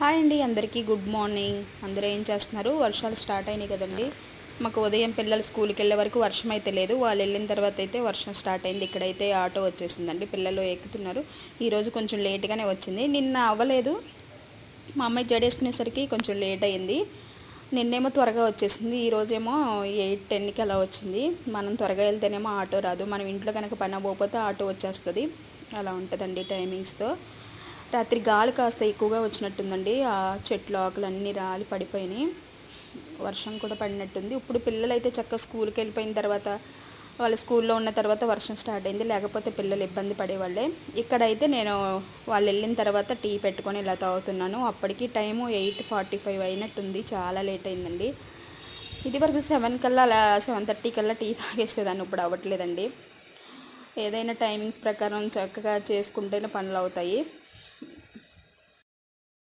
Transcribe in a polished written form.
Hi అండి, అందరికీ good morning. అందరూ ఏం చేస్తున్నారు? వర్షాలు స్టార్ట్ అయినాయి కదండి. మాకు ఉదయం పిల్లలు స్కూల్కి వెళ్ళే వరకు వర్షం అయితే లేదు. వాళ్ళు వెళ్ళిన తర్వాత అయితే వర్షం స్టార్ట్ అయింది. ఇక్కడైతే ఆటో వచ్చేసిందండి, పిల్లలు ఎక్కుతున్నారు. ఈరోజు కొంచెం లేట్గానే వచ్చింది, నిన్న అవ్వలేదు. మా అమ్మాయి జడేసుకునేసరికి కొంచెం లేట్ అయింది. నిన్నేమో త్వరగా వచ్చేసింది, ఈరోజేమో 8-10కి అలా వచ్చింది. మనం త్వరగా వెళ్తేనేమో ఆటో రాదు, మనం ఇంట్లో కనుక పని అవ్వకపోతే ఆటో వచ్చేస్తుంది. అలా ఉంటుందండి టైమింగ్స్తో. రాత్రి గాలి కాస్త ఎక్కువగా వచ్చినట్టుందండి, ఆ చెట్లు ఆకులు అన్నీ రాలి పడిపోయినాయి. వర్షం కూడా పడినట్టుంది. ఇప్పుడు పిల్లలు అయితే చక్కగా స్కూల్కి వెళ్ళిపోయిన తర్వాత, వాళ్ళ స్కూల్లో ఉన్న తర్వాత వర్షం స్టార్ట్ అయింది, లేకపోతే పిల్లలు ఇబ్బంది పడేవాళ్ళే. ఇక్కడైతే నేను వాళ్ళు వెళ్ళిన తర్వాత టీ పెట్టుకొని ఇలా తాగుతున్నాను. అప్పటికి టైము 8:45 అయినట్టుంది, చాలా లేట్ అయిందండి. ఇదివరకు 7 కల్లా అలా 7:30 కల్లా టీ తాగేసేదాన్ని, ఇప్పుడు అవ్వట్లేదండి. ఏదైనా టైమింగ్స్ ప్రకారం చక్కగా చేసుకుంటేనే పనులు అవుతాయి.